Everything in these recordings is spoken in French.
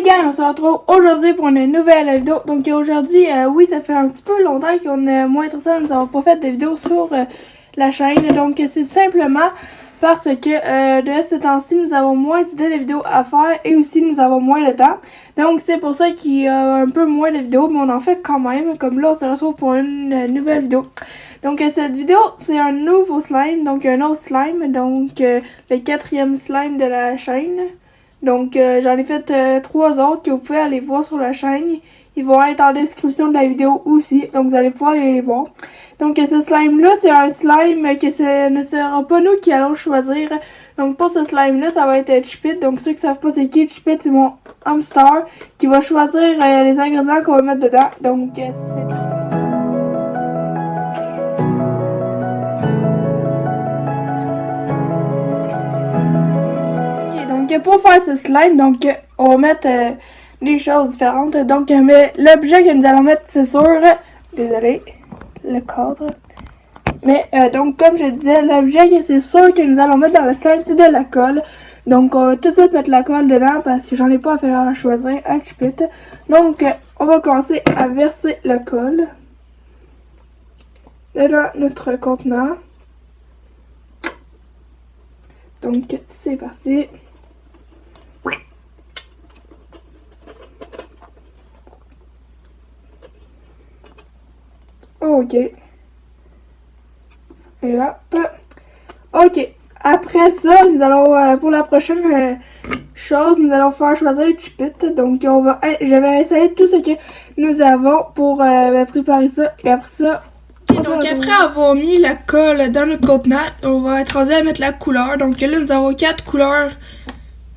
gang, on se retrouve aujourd'hui pour une nouvelle vidéo. Donc aujourd'hui, oui, ça fait un petit peu longtemps qu'on est moins intéressant, nous n'avons pas fait de vidéos sur la chaîne. Donc c'est tout simplement parce que de ce temps-ci, nous avons moins d'idées de vidéos à faire et aussi nous avons moins de temps. Donc c'est pour ça qu'il y a un peu moins de vidéos, mais on en fait quand même. Comme là, on se retrouve pour une nouvelle vidéo. Donc cette vidéo, c'est un nouveau slime, donc un autre slime, donc le 4e slime de la chaîne. Donc j'en ai fait 3 autres que vous pouvez aller voir sur la chaîne. Ils vont être en description de la vidéo aussi, donc vous allez pouvoir aller les voir. Donc ce slime là, c'est un slime que ce ne sera pas nous qui allons choisir. Donc pour ce slime là, ça va être Chipit. Donc ceux qui savent pas c'est qui Chipit, c'est mon hamster qui va choisir les ingrédients qu'on va mettre dedans. Donc c'est... Donc pour faire ce slime, donc on va mettre des choses différentes. Donc mais l'objet que nous allons mettre, c'est sûr, désolé, le cadre. Mais donc comme je disais, l'objet que c'est sûr que nous allons mettre dans le slime, c'est de la colle. Donc on va tout de suite mettre la colle dedans parce que j'en ai pas à faire choisir à Chipit. Donc on va commencer à verser la colle dans notre contenant. Donc c'est parti. Ok. Et hop. Ok. Après ça, nous allons, pour la prochaine chose, nous allons faire choisir Chipit. Donc, je vais essayer tout ce que nous avons pour préparer ça. Et après ça, donc après avoir mis la colle dans notre contenant, on va être rendu à mettre la couleur. Donc là, nous avons 4 couleurs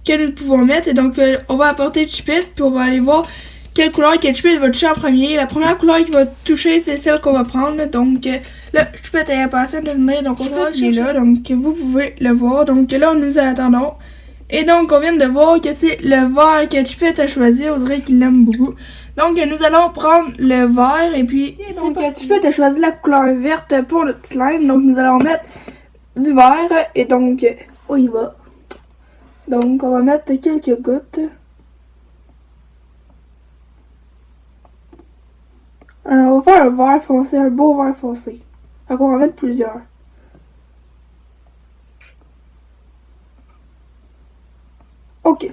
que nous pouvons mettre. Et donc, on va apporter Chipit, puis on va aller voir quelle couleur que Chipit va toucher en premier. La première couleur qu'il va toucher, c'est celle qu'on va prendre. Donc là, Chipit est impatient de venir. Donc on va le là. Donc vous pouvez le voir. Donc là, nous attendons. Et donc on vient de voir que c'est le vert que Chipit a choisi. On dirait qu'il l'aime beaucoup. Donc nous allons prendre le vert. Et puis donc Chipit a choisi la couleur verte pour notre slime. Donc nous allons mettre du vert. Et donc on y va. Donc on va mettre quelques gouttes. On va faire un vert foncé, un beau vert foncé. Fait qu'on va en mettre plusieurs. Ok.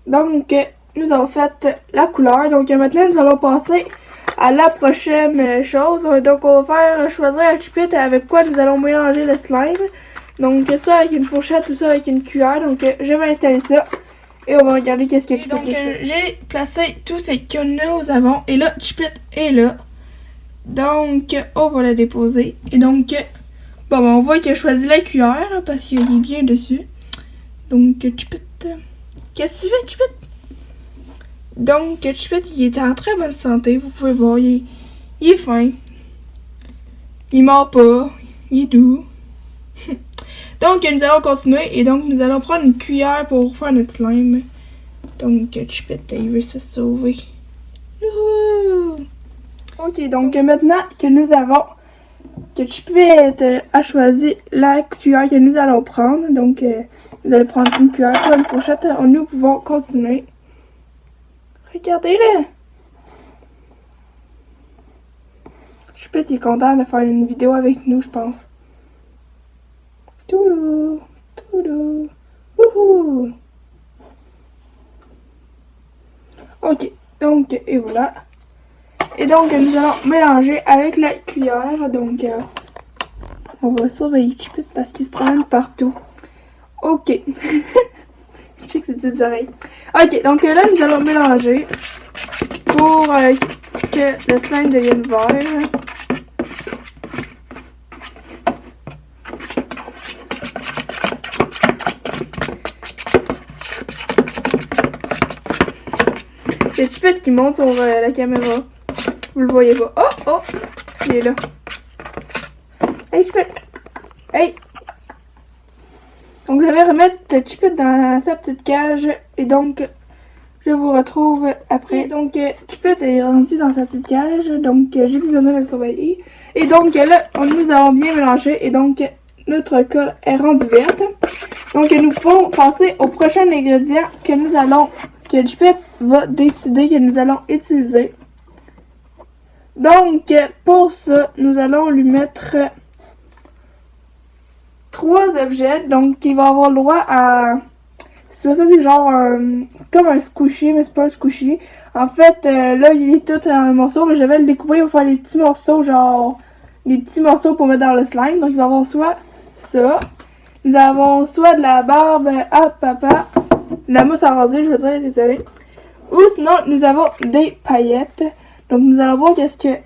Donc, nous avons fait la couleur. Donc, maintenant, nous allons passer à la prochaine chose. Donc, on va faire choisir à Chipit avec quoi nous allons mélanger le slime. Donc, ça avec une fourchette, tout ça avec une cuillère. Donc, je vais installer ça. Et on va regarder qu'est-ce que Chipit a fait. J'ai placé tout ce que nous avons. Et là, Chipit est là. Donc, on va la déposer. Et donc, bon, on voit qu'il a choisi la cuillère parce qu'il est bien dessus. Donc, Chipit, qu'est-ce que tu fais, Chipit? Donc, Chipit, il est en très bonne santé. Vous pouvez voir, il est fin. Il mord pas. Il est doux. Donc, nous allons continuer et donc, nous allons prendre une cuillère pour faire notre slime. Donc, Chipit, il veut se sauver. Youhou! Ok, donc maintenant que nous avons, que Chipit a choisi la cuillère que nous allons prendre. Donc, vous allez prendre une cuillère, pas une fourchette. Nous pouvons continuer. Regardez-le! Chipit est content de faire une vidéo avec nous, je pense. Toulou, toulou, wouhou. Ok, donc, et voilà. Et donc, nous allons mélanger avec la cuillère. Donc, on va surveiller Chipit parce qu'il se promène partout. Ok. Je check ses petites oreilles. Ok, donc là, nous allons mélanger pour que le slime devienne vert. Il y a Chipit qui monte sur la caméra. Vous le voyez pas. Oh, oh! Il est là. Hey, Chipit! Hey! Donc, je vais remettre Chipit dans sa petite cage. Et donc, je vous retrouve après. Donc, Chipit est rendu dans sa petite cage. Donc, j'ai plus besoin de le surveiller. Et donc, là, nous avons bien mélangé. Et donc, notre colle est rendue verte. Donc, nous pouvons passer au prochain ingrédient que nous allons que Chipette va décider que nous allons utiliser. Donc, pour ça, nous allons lui mettre 3 objets. Donc, il va avoir le droit à... Ça c'est genre comme un squishy, mais c'est pas un squishy. En fait, là, il est tout un morceau, mais je vais le découper pour faire des petits morceaux, genre... Des petits morceaux pour mettre dans le slime. Donc, il va avoir soit ça. Nous avons soit de la barbe à papa. De la mousse à raser, je veux dire, désolé. Ou sinon, nous avons des paillettes. Donc, nous allons voir qu'est-ce que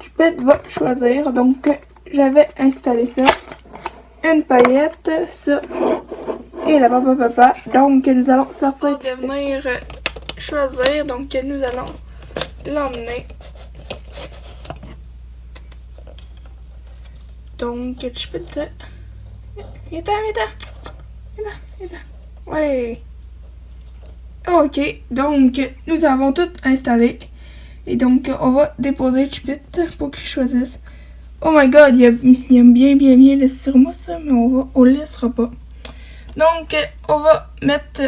Chipette va choisir. Donc, j'avais installé ça. Une paillette, ça. Et la barbe à papa. Donc, nous allons sortir. On va venir choisir. Donc, nous allons l'emmener. Donc, Chipette. Viens-t'en. Ouais. Ok, donc nous avons tout installé. Et donc on va déposer Chipette pour qu'il choisisse. Oh my god, il aime bien le surmousse, mais on le laissera pas. Donc on va mettre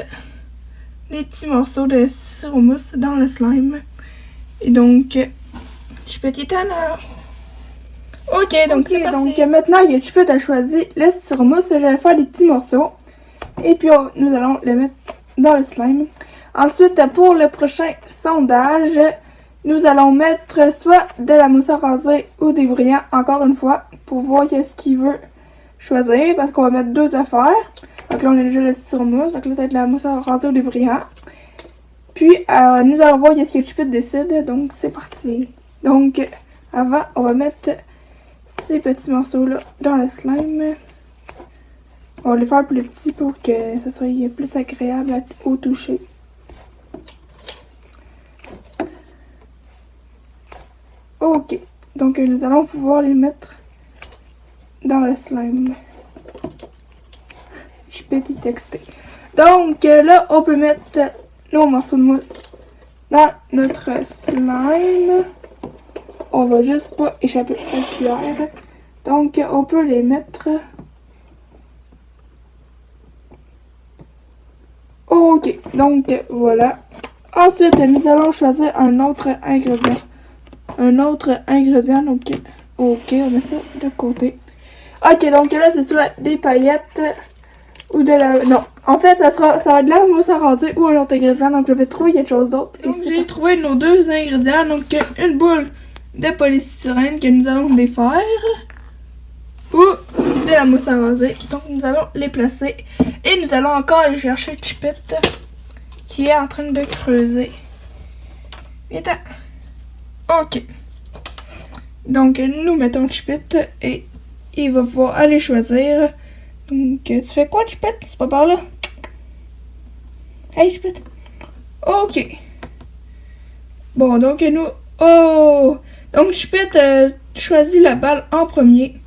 des petits morceaux de surmousse dans le slime. Et donc Chipette est là. Ok, donc c'est parti. Donc maintenant que Chipette a choisi le surmousse, je vais faire des petits morceaux. Et puis nous allons le mettre dans le slime. Ensuite, pour le prochain sondage, nous allons mettre soit de la mousse à raser ou des brillants, encore une fois, pour voir qu'est-ce qu'il veut choisir, parce qu'on va mettre 2 affaires. Donc là, on a déjà le surmousse, donc là, ça va être de la mousse à raser ou des brillants. Puis, nous allons voir qu'est-ce que Chipette décide, donc c'est parti. Donc, avant, on va mettre ces petits morceaux-là dans le slime. On va les faire plus petits pour que ça soit plus agréable au toucher. Ok, donc nous allons pouvoir les mettre dans le slime. Je peux être excité. Donc là, on peut mettre nos morceaux de mousse dans notre slime. On va juste pas échapper la cuillère. Donc on peut les mettre. Ok, donc voilà. Ensuite, nous allons choisir un autre ingrédient. Donc ok, on met ça de côté. Ok, donc là, c'est soit des paillettes ou de la... Non, en fait, ça va être de la mousse à raser ou un autre ingrédient. Donc je vais trouver quelque chose d'autre. Donc j'ai trouvé nos 2 ingrédients. Donc une boule de polystyrène que nous allons défaire. Ou de la mousse à raser. Donc nous allons les placer. Et nous allons encore aller chercher Chipette qui est en train de creuser. Viens-t'en. Ok. Donc nous mettons Chipette et il va pouvoir aller choisir. Donc tu fais quoi Chipette? C'est pas par là. Hey Chipette. Ok. Bon donc nous... Oh! Donc Chipette choisit la balle en premier.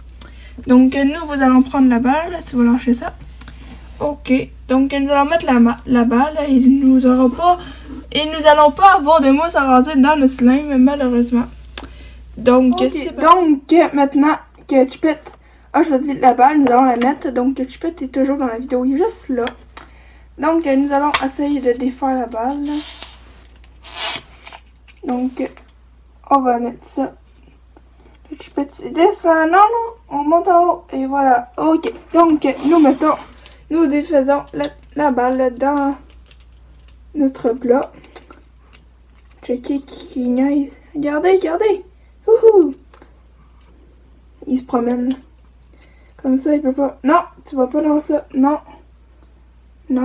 Donc nous allons prendre la balle. Tu vas lâcher ça. Ok. Donc nous allons mettre la balle et nous allons pas avoir de mousse à raser dans le slime malheureusement. Donc okay. Donc maintenant que Chipette a choisi la balle, nous allons la mettre. Donc Chipette est toujours dans la vidéo, il est juste là. Donc nous allons essayer de défaire la balle. Donc on va mettre ça. Chipette descend, non, on monte en haut et voilà. Ok, donc nous défaisons la balle dans notre plat. Checker qui niaise. Regardez. Wouhou! Il se promène. Comme ça, il peut pas. Non, tu vas pas dans ça. Non,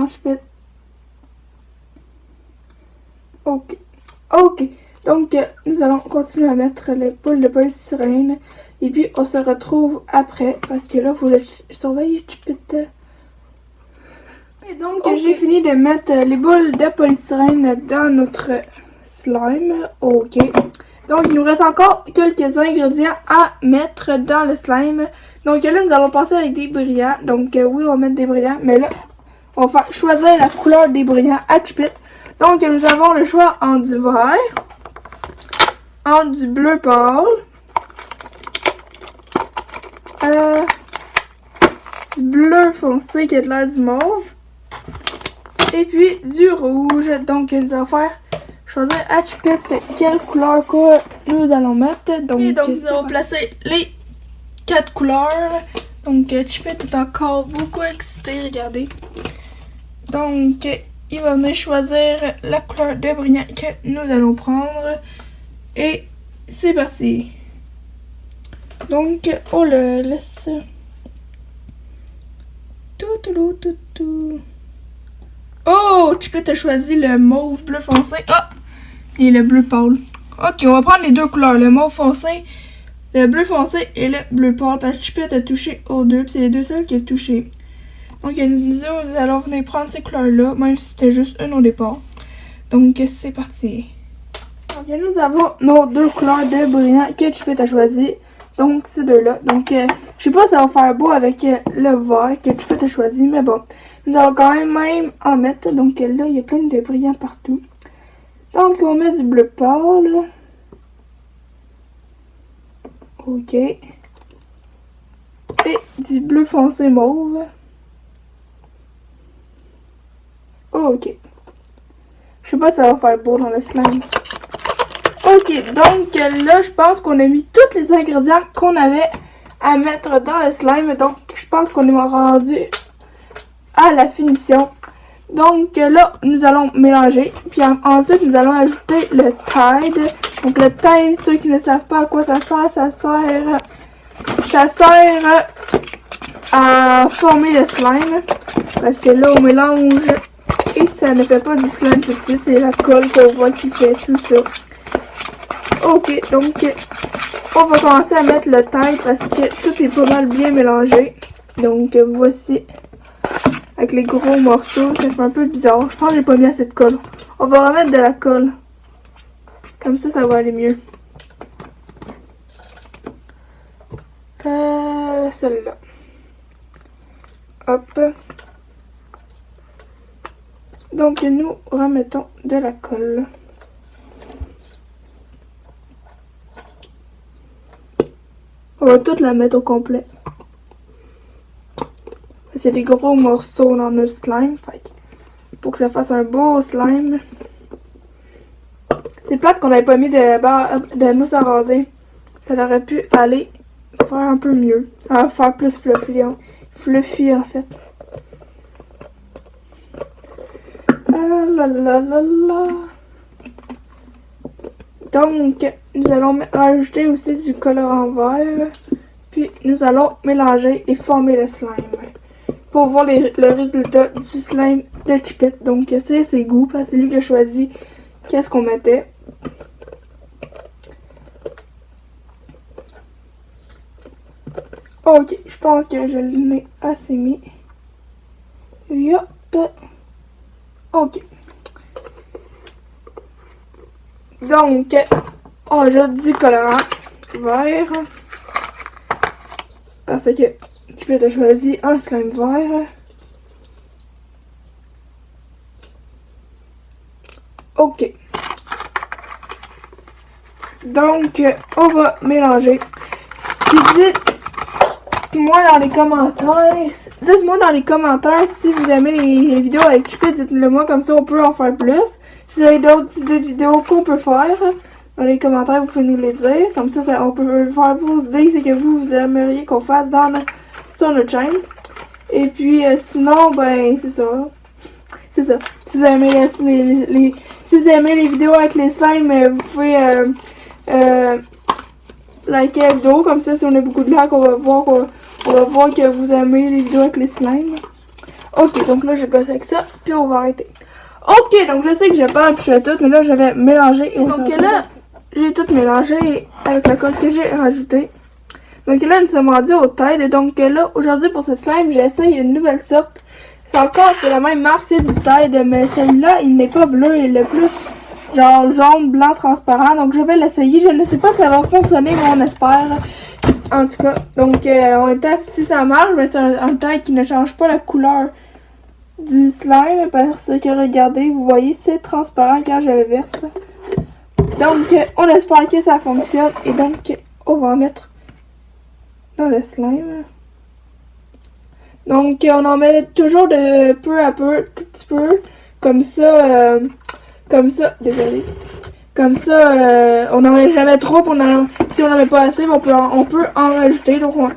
Chipette. Ok. Donc, nous allons continuer à mettre les boules de polystyrène. Et puis, on se retrouve après. Parce que là, il faut le surveiller, Chipette. Et donc, j'ai fini de mettre les boules de polystyrène dans notre slime. Ok. Donc, il nous reste encore quelques ingrédients à mettre dans le slime. Donc là, nous allons passer avec des brillants. Donc oui, on va mettre des brillants. Mais là, on va faire choisir la couleur des brillants à Chipette. Donc, nous avons le choix en du vert, en du bleu pâle, du bleu foncé qui a de l'air du mauve, et puis du rouge. Donc nous allons faire choisir à Chipette quelle couleur que nous allons mettre. Donc nous allons placer les 4 couleurs. Donc Chipette est encore beaucoup excité, regardez. Donc il va venir choisir la couleur de brillant que nous allons prendre. Et c'est parti. Donc on le laisse. Tout. Oh, Chipette a choisi le mauve bleu foncé. Ah! Et le bleu pâle. Ok, on va prendre les deux couleurs, le mauve foncé, le bleu foncé et le bleu pâle. Parce que Chipette a touché aux deux, puis c'est les deux seuls qui a touché. Donc nous allons venir prendre ces couleurs-là, même si c'était juste une au départ. Donc c'est parti. Donc nous avons nos deux couleurs de brillant que Chipette a choisi. Donc ces deux-là. Donc je sais pas si ça va faire beau avec le vert que Chipette a choisi, mais bon. Nous allons quand même en mettre. Donc là, il y a plein de brillants partout. Donc on met du bleu pâle. Ok. Et du bleu foncé mauve. Ok. Je sais pas si ça va faire beau dans le slime. Ok, donc là, je pense qu'on a mis tous les ingrédients qu'on avait à mettre dans le slime. Donc, je pense qu'on est rendu à la finition. Donc là, nous allons mélanger. Puis ensuite, nous allons ajouter le Tide. Donc le Tide, ceux qui ne savent pas à quoi ça sert à former le slime. Parce que là, on mélange et ça ne fait pas du slime tout de suite. C'est la colle qu'on voit qui fait tout ça. Ok, donc on va commencer à mettre le Tide parce que tout est pas mal bien mélangé. Donc voici. Avec les gros morceaux, ça fait un peu bizarre. Je pense que j'ai pas mis assez de colle. On va remettre de la colle. Comme ça, ça va aller mieux. Celle-là. Hop. Donc, nous remettons de la colle. On va toute la mettre au complet. C'est des gros morceaux dans notre slime. Fait pour que ça fasse un beau slime. C'est plate qu'on n'avait pas mis de mousse à raser. Ça aurait pu aller faire un peu mieux. Faire plus fluffy en fait. Ah là là là là. Donc, nous allons rajouter aussi du colorant vert. Puis, nous allons mélanger et former le slime. Pour voir le résultat du slime de Chipette. Donc, c'est ses goûts, parce que c'est lui qui a choisi qu'est-ce qu'on mettait. Ok, je pense que je l'ai assez mis. Yop. Ok. Donc, on ajoute du colorant vert. Parce que Chipette a choisi un slime vert. Ok. Donc, on va mélanger. Puis dites-moi dans les commentaires si vous aimez les vidéos avec Chipette, dites-le moi, comme ça on peut en faire plus. Si vous avez d'autres idées de vidéos qu'on peut faire, dans les commentaires, vous pouvez nous les dire. Comme ça, on peut faire vos idées, c'est que vous aimeriez qu'on fasse sur notre chaîne. Et puis, sinon, ben, c'est ça. C'est ça. Si vous aimez si vous aimez les vidéos avec les slimes, vous pouvez liker la vidéo. Comme ça, si on a beaucoup de likes, on va voir que vous aimez les vidéos avec les slimes. Ok, donc là, je gosse avec ça, puis on va arrêter. Ok, donc je sais que j'ai pas puis je fais tout, mais là, je vais mélanger. Et donc là, j'ai tout mélangé avec la colle que j'ai rajoutée. Donc là, nous sommes rendus au Tide. Et donc là, aujourd'hui, pour ce slime, j'ai essayé une nouvelle sorte. C'est la même marque, c'est du Tide, mais celui-là, il n'est pas bleu, il est plus genre jaune, blanc, transparent. Donc je vais l'essayer. Je ne sais pas si ça va fonctionner, mais on espère. En tout cas, donc on teste si ça marche. Mais c'est un Tide qui ne change pas la couleur du slime, parce que regardez, vous voyez, c'est transparent quand je le verse. Donc, on espère que ça fonctionne. Et donc, on va en mettre dans le slime. Donc, on en met toujours de peu à peu, tout petit peu. Comme ça, désolé. Comme ça, on n'en met jamais trop, si on n'en met pas assez, on peut en rajouter. Donc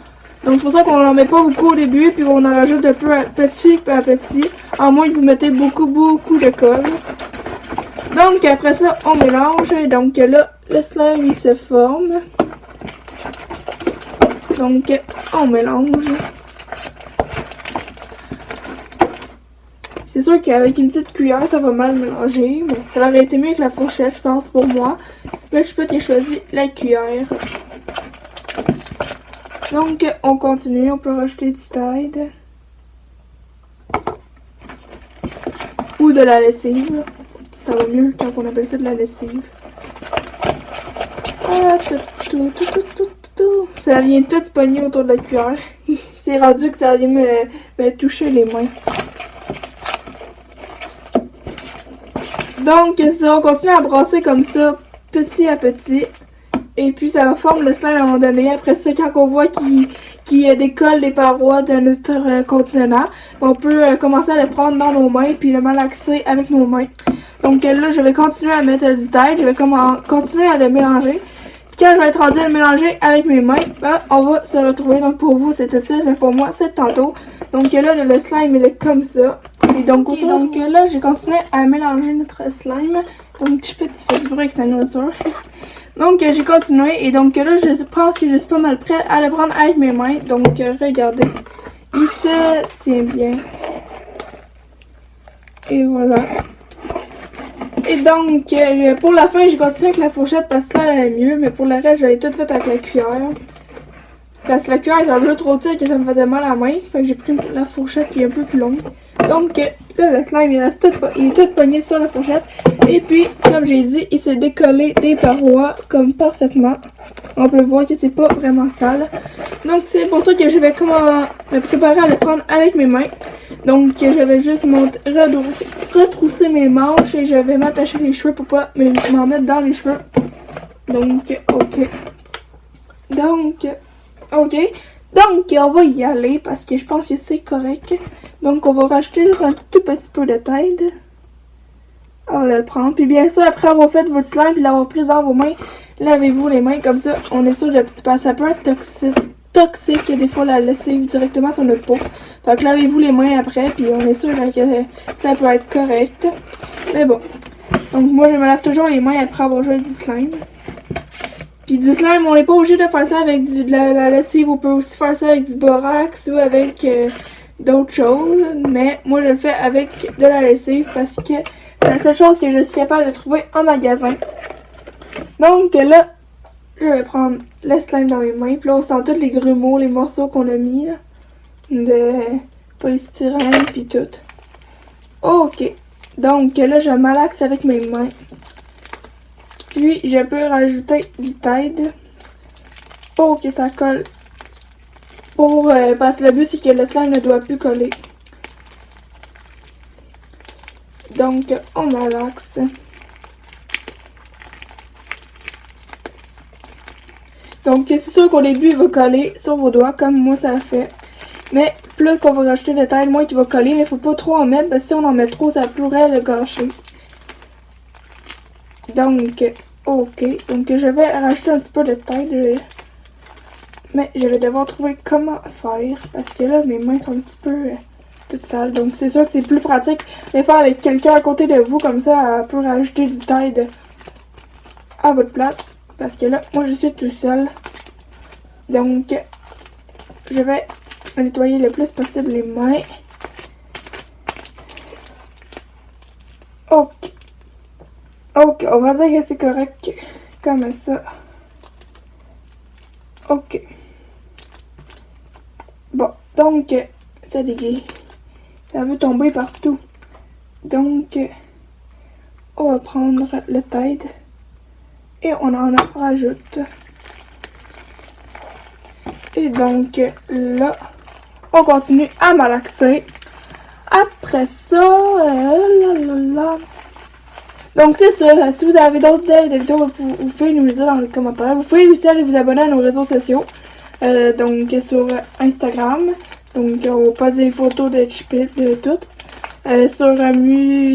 c'est pour ça qu'on n'en met pas beaucoup au début, puis on en rajoute de peu à petit. À moins que vous mettez beaucoup de colle. Donc après ça, on mélange. Et donc là, le slime il se forme. Donc on mélange. C'est sûr qu'avec une petite cuillère, ça va mal mélanger. Mais ça aurait été mieux avec la fourchette, je pense, pour moi. Mais je peux t'ai choisi la cuillère. Donc, on continue. On peut rajouter du Tide. Ou de la lessive. Ça va mieux quand on appelle ça de la lessive. Ah, tout. Ça vient tout se pogner autour de la cuillère. C'est rendu que ça vient me toucher les mains. Donc, ça, on continue à brasser comme ça, petit à petit. Et puis, ça va former le slime à un moment donné. Après ça, quand on voit qu'il décolle les parois de notre contenant, on peut commencer à le prendre dans nos mains puis le malaxer avec nos mains. Donc là, je vais continuer à mettre du Tide. Je vais continuer à le mélanger. Puis quand je vais être rendu à le mélanger avec mes mains, ben, on va se retrouver. Donc, pour vous, c'est tout de suite, mais pour moi, c'est tantôt. Donc là, le slime, il est comme ça. Et donc, là, j'ai continué à mélanger notre slime. Donc, je fais du bruit avec sa nourriture. Donc, j'ai continué. Et donc, là, je pense que je suis pas mal prête à le prendre avec mes mains. Donc, regardez. Il se tient bien. Et voilà. Et donc, pour la fin, j'ai continué avec la fourchette parce que ça allait mieux. Mais pour le reste, j'avais tout fait avec la cuillère. Parce que la cuillère était un peu trop petite et ça me faisait mal à la main. Fait que j'ai pris la fourchette qui est un peu plus longue. Donc là, le slime, il est tout pogné sur la fourchette. Et puis, comme j'ai dit, il s'est décollé des parois comme parfaitement. On peut voir que c'est pas vraiment sale. Donc c'est pour ça que je vais me préparer à le prendre avec mes mains. Donc je vais juste retrousser mes manches et je vais m'attacher les cheveux pour pas m'en mettre dans les cheveux. Donc, ok. Donc, on va y aller parce que je pense que c'est correct. Donc, on va rajouter juste un tout petit peu de Tide. On va le prendre. Puis bien sûr, après avoir fait votre slime et l'avoir pris dans vos mains, lavez-vous les mains. Comme ça, on est sûr de... Parce que ça peut être toxique des fois la lessive directement sur notre peau. Fait que lavez-vous les mains après, puis on est sûr que ça peut être correct. Mais bon. Donc, moi, je me lave toujours les mains après avoir joué du slime. Puis du slime, on n'est pas obligé de faire ça avec de la lessive. On peut aussi faire ça avec du borax ou avec d'autres choses. Mais moi, je le fais avec de la lessive parce que c'est la seule chose que je suis capable de trouver en magasin. Donc là, je vais prendre le slime dans mes mains. Puis là, on sent tous les grumeaux, les morceaux qu'on a mis là, de polystyrène puis tout. Ok. Donc là, je malaxe avec mes mains. Puis, je peux rajouter du Tide pour que ça colle. Parce que le but, c'est que le slime ne doit plus coller. Donc, on malaxe. Donc, c'est sûr qu'au début, il va coller sur vos doigts, comme moi, ça fait. Mais plus qu'on va rajouter le Tide, moins il va coller. Mais il ne faut pas trop en mettre, parce que si on en met trop, ça pourrait le gâcher. Donc, ok. Donc, je vais rajouter un petit peu de Tide. Mais je vais devoir trouver comment faire. Parce que là, mes mains sont un petit peu toutes sales. Donc, c'est sûr que c'est plus pratique de les faire avec quelqu'un à côté de vous. Comme ça, elle peut rajouter du Tide à votre place. Parce que là, moi, je suis tout seul. Donc, je vais nettoyer le plus possible les mains. Ok. Ok, on va dire que c'est correct comme ça. Ok. Bon, donc, ça dégueule. Ça veut tomber partout. Donc, on va prendre le Tide. Et on en rajoute. Et donc, là, on continue à malaxer. Après ça, donc c'est ça, si vous avez d'autres idées de vidéos, vous pouvez nous le dire dans les commentaires. Vous pouvez aussi aller vous abonner à nos réseaux sociaux. Donc sur Instagram. Donc on passe des photos de Chipit, de tout. Sur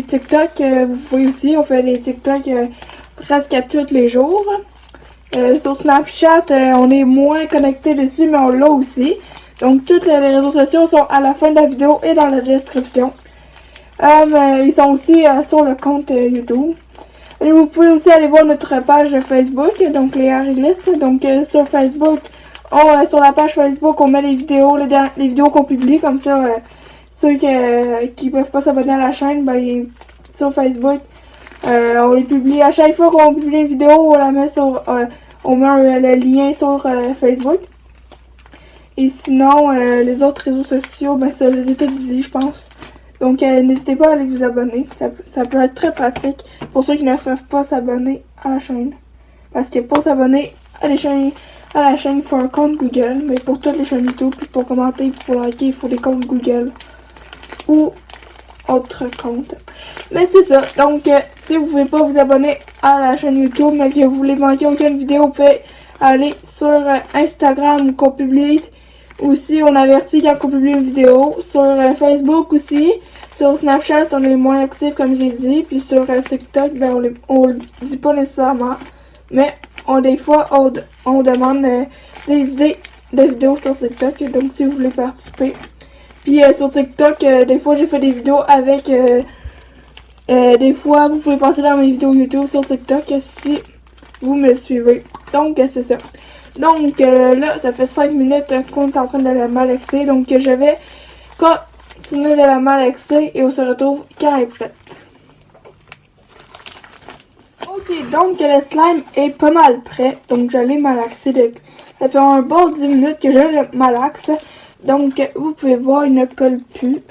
TikTok, vous voyez aussi, on fait des TikTok presque à tous les jours. Sur Snapchat, on est moins connecté dessus, mais on l'a aussi. Donc, tous les réseaux sociaux sont à la fin de la vidéo et dans la description. Ils sont aussi sur le compte YouTube. Et vous pouvez aussi aller voir notre page Facebook, donc les Harrylis. Donc, sur Facebook, sur la page Facebook, on met les vidéos, les vidéos qu'on publie, comme ça, ceux qui peuvent pas s'abonner à la chaîne, ben, sur Facebook, on les publie. À chaque fois qu'on publie une vidéo, on la met sur, on met le lien sur Facebook. Et sinon, les autres réseaux sociaux, ben ça, je les ai tous dit, je pense. Donc, n'hésitez pas à aller vous abonner. Ça peut être très pratique pour ceux qui ne peuvent pas s'abonner à la chaîne. Parce que pour s'abonner à la chaîne, il faut un compte Google. Mais pour toutes les chaînes YouTube, puis pour commenter, puis pour liker, il faut des comptes Google. Ou autre compte. Mais c'est ça. Donc, si vous ne pouvez pas vous abonner à la chaîne YouTube, mais que vous voulez manquer aucune vidéo, vous pouvez aller sur Instagram qu'on publie. Aussi, on avertit quand on publie une vidéo. Sur Facebook aussi. Sur Snapchat, on est moins actif comme j'ai dit. Puis sur TikTok, ben, on le dit pas nécessairement. Mais des fois, on demande des idées de vidéos sur TikTok. Donc, si vous voulez participer. Puis sur TikTok, des fois, j'ai fait des vidéos avec... des fois, vous pouvez passer dans mes vidéos YouTube sur TikTok si vous me suivez. Donc, c'est ça. Donc, là, ça fait 5 minutes qu'on est en train de la malaxer. Donc, je vais continuer de la malaxer et on se retrouve quand elle est prête. Ok, donc le slime est pas mal prêt. Donc, je l'ai malaxé depuis. Ça fait un bon 10 minutes que je le malaxe. Donc, vous pouvez voir, il ne colle plus.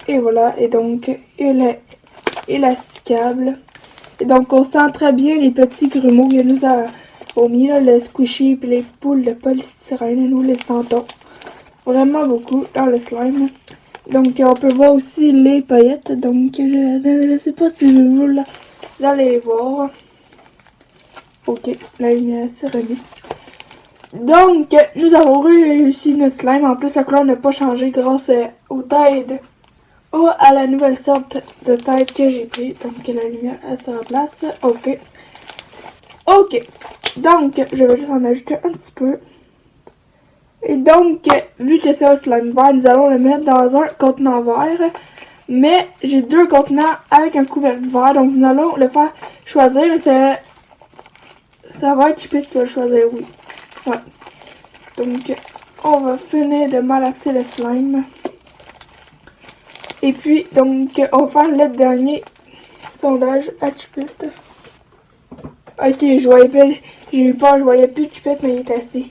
Et voilà, et donc, il est élasticable. Et donc, on sent très bien les petits grumeaux que nous avons mis, là, le squishy et les boules de polystyrène. Nous les sentons vraiment beaucoup dans le slime. Donc, on peut voir aussi les paillettes. Donc, je ne sais pas si vous allez les voir. Ok, la lumière s'est remise. Donc, nous avons réussi notre slime. En plus, la couleur n'a pas changé grâce aux têtes. À la nouvelle sorte de tête que j'ai pris. Donc, la lumière, elle se remplace. Ok. Ok. Donc, je vais juste en ajouter un petit peu. Et donc, vu que c'est un slime vert, nous allons le mettre dans un contenant vert. Mais j'ai deux contenants avec un couvercle vert. Donc, nous allons le faire choisir. Mais ça va être Chipit qui va le choisir, oui. Ouais. Donc, on va finir de malaxer le slime. Et puis, donc, on va faire le dernier sondage à Chipit. Ok, je voyais pas, j'ai eu peur, je voyais plus Chipit, mais il est assis.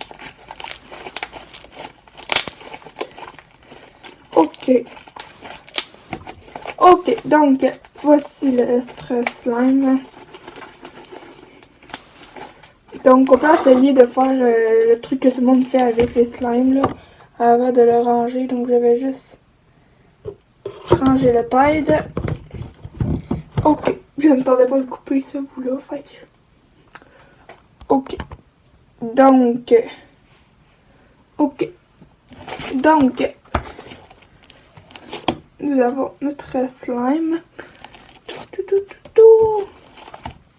Ok. Ok, donc, voici le slime. Donc, on peut essayer de faire le truc que tout le monde fait avec les slimes, là, avant de le ranger. Donc, je vais juste ranger le tide. Ok, je ne m'attendais pas de couper ce bout-là, fait. Ok. Donc, nous avons notre slime.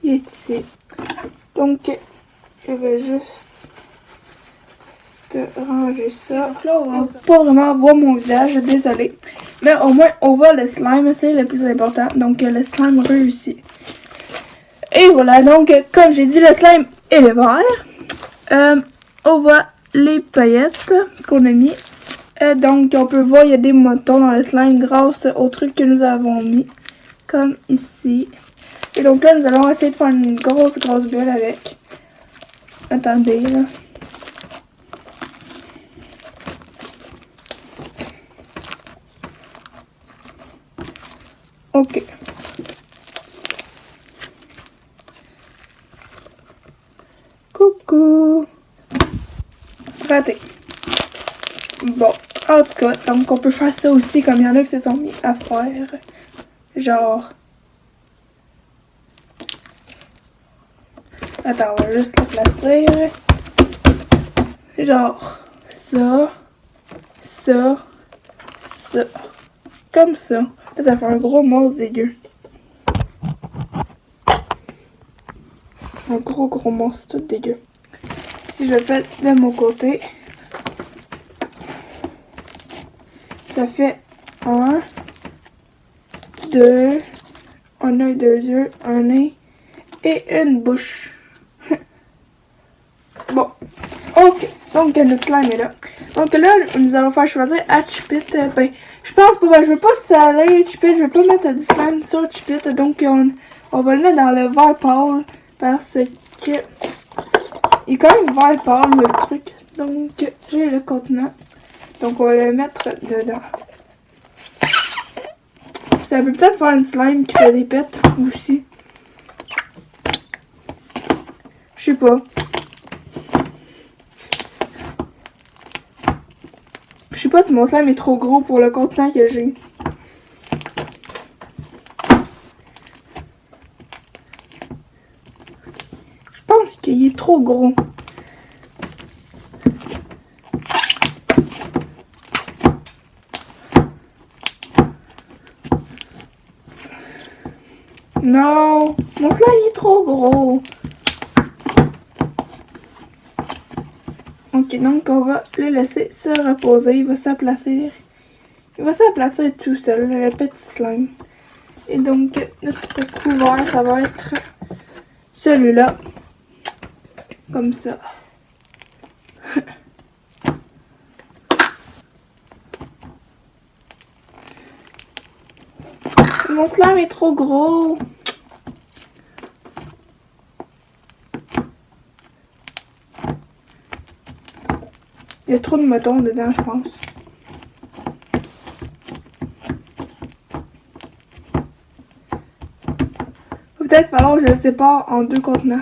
Il est ici. Donc, je vais juste ranger ça. Donc là, on va pas vraiment voir mon visage, désolé. Mais au moins, on voit le slime, c'est le plus important. Donc, le slime réussit. Et voilà, donc, comme j'ai dit, le slime est le vert. On voit les paillettes qu'on a mis. Donc, on peut voir, il y a des moutons dans le slime grâce au truc que nous avons mis. Comme ici. Et donc là, nous allons essayer de faire une grosse bulle avec. Attendez, là. Ok. Coucou. Raté. Bon, en tout cas, donc on peut faire ça aussi comme il y en a qui se sont mis à faire. Genre... Attends, on va juste l'aplatir. Genre, ça, ça. Comme ça. Là, ça fait un gros monstre dégueu. Un gros monstre tout dégueu. Puis si je le fais de mon côté, ça fait un, deux, un œil, deux yeux, un nez et une bouche. Bon, ok. Donc le slime est là. Donc là, nous allons faire choisir à Chipit. Ben, je pense pas, ben, je veux pas que ça aille Chipit, je veux pas mettre du slime sur Chipit. Donc on va le mettre dans le vert pâle parce que il est quand même vert pâle le truc. Donc j'ai le contenant. Donc on va le mettre dedans. Ça peut peut-être faire une slime qui fait des pets aussi. Je sais pas. Je sais pas si mon slime est trop gros pour le contenant que j'ai. Je pense qu'il est trop gros. Non, mon slime est trop gros. Ok, donc on va le laisser se reposer. Il va s'aplatir. Il va s'aplatir tout seul, le petit slime. Et donc, notre couvert, ça va être celui-là. Comme ça. Mon slime est trop gros. Il y a trop de mouton dedans, je pense. Peut-être falloir que je le sépare en deux contenants.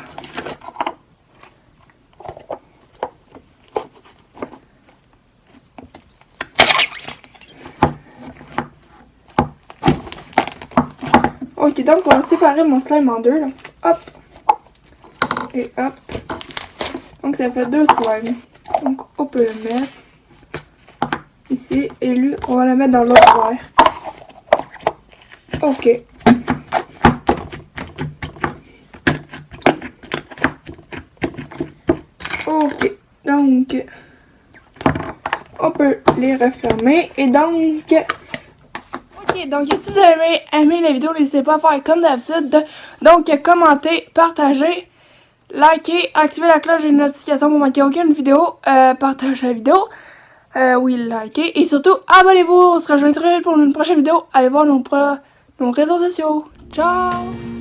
Ok, donc on va séparer mon slime en deux, là. Hop. Et hop. Donc ça fait deux slimes. Donc on peut le mettre ici. Et lui, on va le mettre dans l'autre verre. Ok. Ok. Donc, on peut les refermer. Et donc... Ok, donc si vous avez aimé la vidéo, n'hésitez pas à faire comme d'habitude. Donc, commentez, partagez, likez, activez la cloche des notifications pour manquer aucune vidéo. Partagez la vidéo. Oui, likez. Et surtout, abonnez-vous. On se rejoindra pour une prochaine vidéo. Allez voir nos réseaux sociaux. Ciao!